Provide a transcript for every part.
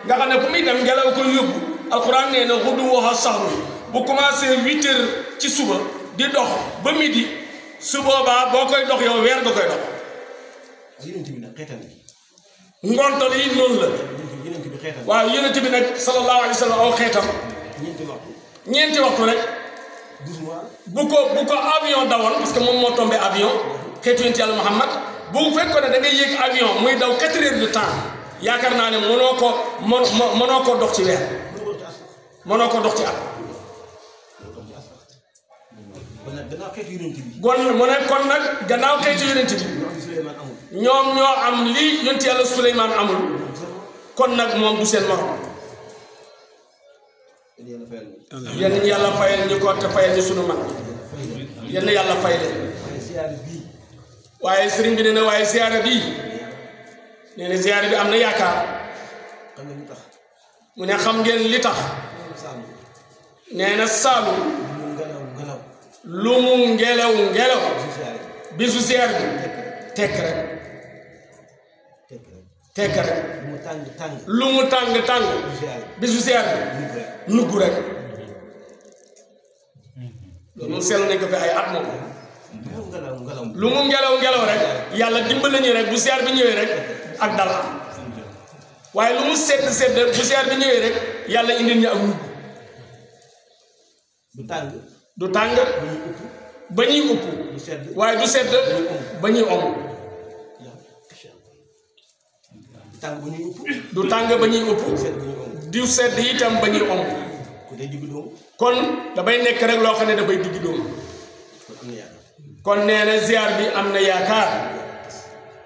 nga xam ne fu muy dem ngelaw ko yóbbu alquran nee na xuduwuha sahru bu commencé 8 heures ci suba di dox ba midi su boobaa boo koy dox yow weer nga koy dox ngontol yi noonu la waaw yonent bi nag sallallahu alayhi wa sallam aw xeetam ñeenti waxtu rek bu ko avion dawoon parce que moom moo tombé avion xeetu yonent yàlla Muhammad bu fekkoon ne da ngay yéeg avion muy daw 4 heures de temps yaakaar naa ne mënoo ko dox ci weer mënoo ko dox ci at mu ne kon nag gannaaw xeetu yonent bi ñoom ñoo am li yonent yàlla Suleymaan amul kon nag moom du seen morom yenn yàlla fayal ñu ko te fayal ñu sunu mag yenn yàlla fay leen waaye sëriñ bi nee na waaye ziyaara bi nee na ziyaara bi am na yaakaar mu ne xam ngeen li tax nee na Saalum lu mu ngelaw bisu ziyaar bi tekk rek lu mu tàng bisu ziyaar bi nugg rek loolu seetlu nañ ko fi ay at moom lu mu ngelaw rek yàlla dimbali ñu rek bu ziyaar bi ñëwee rek ak dal waaye lu mu sedd bu ziyaar bi ñëwee rek yàlla indil ñu ak nugg du tàng ba ñuy upp waaye du sedd ba ñuy om du tàng ba ñuy upp du sedd itam ba ñuy om kon dafay nekk rek loo xam ne dafay digg dóomu kon nee na ziar bi am na yaakaar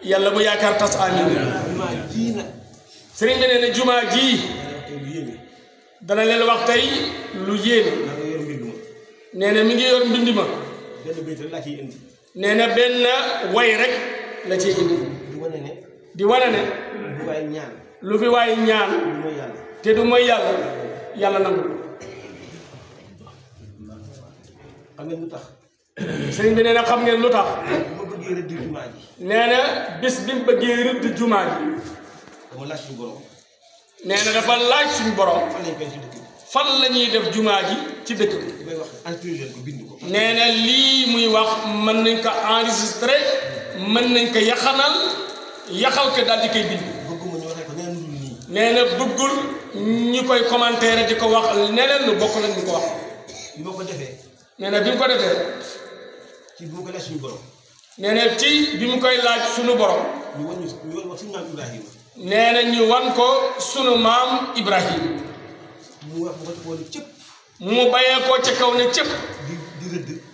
yàlla bu yaakaar tas amin sëriñ bi nee na jumaa ji dana leen wax tey lu yéeme nee na mi ngi yor mbind ma nee na benn way rek la ciy indi di wane ne lu fi waay ñaan te du mooy yàlla nangu sëriñ bi nee na xam ngeen lu tax nee na bis bi mu bëggee rëdd jumaa ji nee na dafa laaj suñu borom fan la ñuy def jumaa ji ci dëkk bi nee na lii muy wax mën nañ ko enregistré mën nañ ko yaxal ko daal di koy bind nee na bëggul ñu koy commentaire di ko wax neneen lu bokk nag ñu ko wax nee na bi mu ko defee nee na ci bi mu koy laaj suñu borom nee na ñu wan ko sunu maam Ibrahim mu bayee ko ca kaw ne cëpp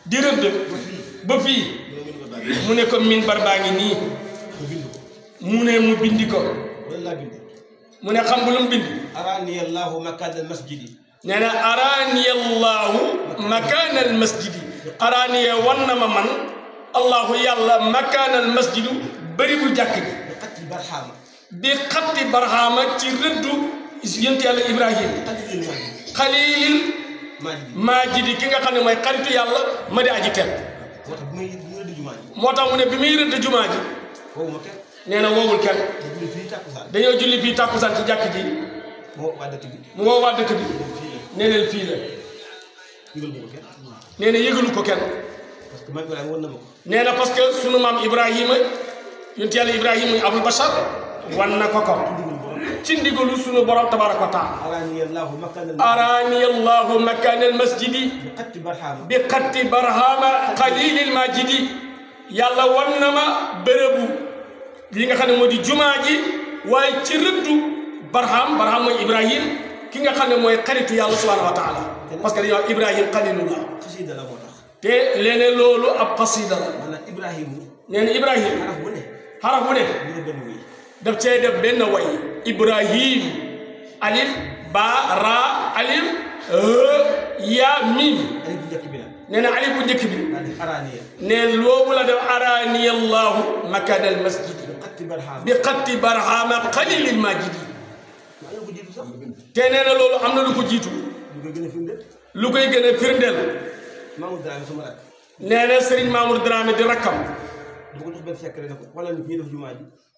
di rëdd ba fii mu ne ko minbar baa ngi nii mu ne mu bindi ko mu ne xam bu lu mu bind araaniyallahu makaanal masjidi nee na araaniyallahu makaanal masjidi araaniya wan na ma man allahu yàlla makaanal masjidu bëri bu jàkk bi xatti barxaama ci rëddu yonent yàlla Ibrahim xalilil maajidi ki nga xam ne mooy xaritu yàlla ma di aji teel moo tax mu ne bi muy rëdd jumaa ji nee na woowul kenn dañoo julli fii tàkkusaan ci jàkk ji mu woo waa dëkk bi nee na fii la nee na yëgalu ko kenn nee na parce que sunu maam Ibrahima yonent yàlla Ibrahima muy abul bashar wan na ko ci ndigalu sunu borom tabaraka wa taala araaniyallahu makaanal masjidi bi xatti barhama xalilil majidi yàlla wan na ma bërëbu li nga xam ne moo di jumaa ji waaye ci rëddu barham mooy Ibrahim ki nga xam ne mooy xaritu yàlla subhanahu wa taala parce que dañuy wax Ibrahim xalilullah te léeg-léeg loolu ab xasida la nee na Ibrahim xaraf bu ne daf cee def benn way Ibrahim alif ba ra alif ya mim nee na alif bu njëkk bi nee loobu la def araaniyallahu makaanal masjid bi xatti barhama xalilil majidi te nee na loolu am na lu ko jiitu lu koy gën a firndeel nee na Serigne Mamour Dramé di rakkam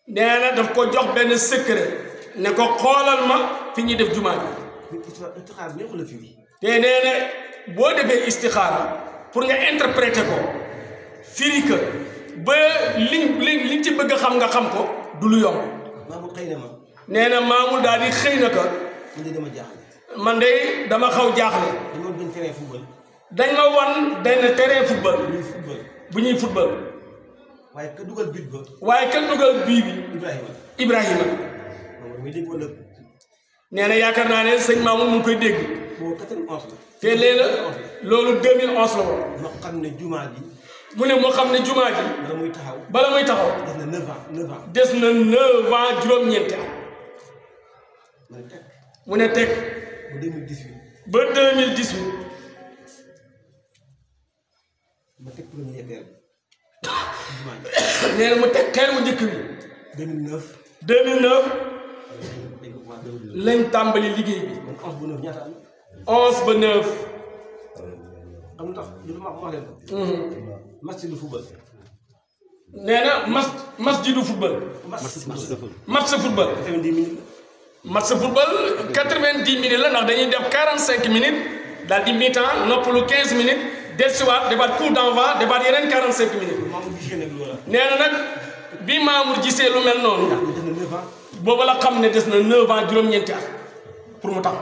nee na daf ko jox benn secret ne ko xoolal ma fi ñuy def jumaa ji istixaara neexul a firi. te nee na boo defee istixaara pour nga interpréter ko firi ko ba liñ ci bëgg a xam nga xam ko du lu yomb. Maamul xëy na ma. nee na Maamul daal di xëy na ko. man de dama jaaxle. man de dama xaw jaaxle. dañoo doon terrain football. dañ ma wan benn terrain football. bu ñuy football. waaye ka dugal but ba. waaye ka dugal bii bi. Ibrahima. moom muy dégg wala. nee na yaakaar naa ne sëñ Mamoun mu ngi koy dégg. boobu 91 la. te léegi loolu 2011 la woon. moo xam ne jumaa ji. mu ne moo xam ne jumaa ji. bala muy taxaw. des na 9 ans 9 ans. des na 9 ans juróom-ñeenti at. mu ne teg. ba 2018. ma teg premier terre bi. nee na mu teg xeer mu njëkk bi. 2009. 2009. lañ tàmbali liggéey bi. 11 ba 9 ñaata am. 11 ba 9. xam nga tax lu ma wax leen ko. match du football. nee na masjidu football. match football. 90 minutes. match football 90 minutes la ndax dañuy def 45 minutes daal di mi-temps noppalu 15 minutes dellusiwaat defaat coup d'envoi defaat yeneen 45 minutes. nee na nag bi Mamour gisee lu mel noonu. booba la xam ne des na 9 ans juróom-ñeenti at pour mu tax.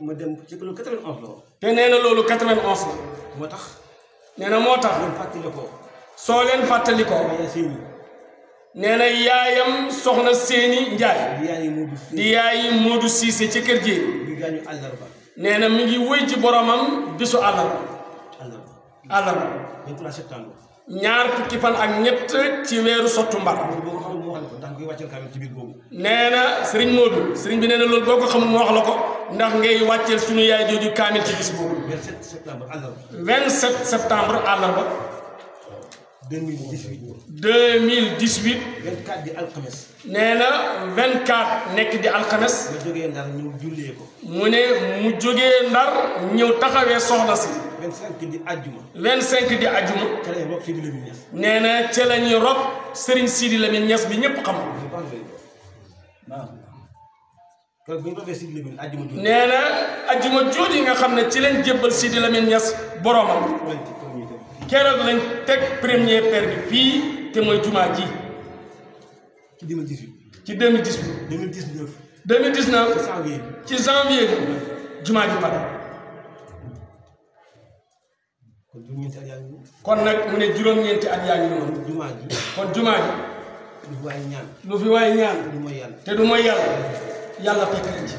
ma dem ci loolu 91 la. te nee na loolu 91 la. moo tax. nee na moo tax. soo leen fàttali ko. nee na yaayam soxna Séni Njaay. di yaayi Moodu Siise ci kër ji. nee na mi ngi wëy ci boromam bisu àllarba. àllarba. 23 septembre. ñaar fukki fan ak ñett ci weeru sottu mbar. nee na sëriñ Moodu sëriñ bi nee na loolu boo ko xamul mu wax la ko ndax ngay wàcceel suñu yaay jooju kaamil ci bis boobu. 27 septembre àllarba. 27 septembre àllarba. 2018. 2018. 24 di alxames. nee na 24 nekk di alxames. mu jógee Ndar ñëw jullee ko. mu ne mu jógee Ndar ñëw taxawee soxna si. 25 di ajjuma. 25 di ajjuma. ca lañ rob Sidi Lamine Niass. nee na ca la ñuy rob Serigne Sidi Lamine Niass bi ñëpp xam. keroog bi ñu robee Sidi Lamine ajjuma jooju. nee na ajjuma jooju nga xam ne ci lañ jébbal Sidi Lamine Niass boromam. keroog lañ teg premier pierre bi fii te mooy jumaa ji. ci 2018. ci 2018. 2019. 2019. ci janvier bi jumaa ji pare. kon nag mu ne juróom-ñeenti at yaa ngi noonu. jumaa ji. kon jumaa ji. lu fi waay ñaan. lu fi waay ñaan. te du mooy yàlla. te du mooy yàlla. yàlla fekk na ci.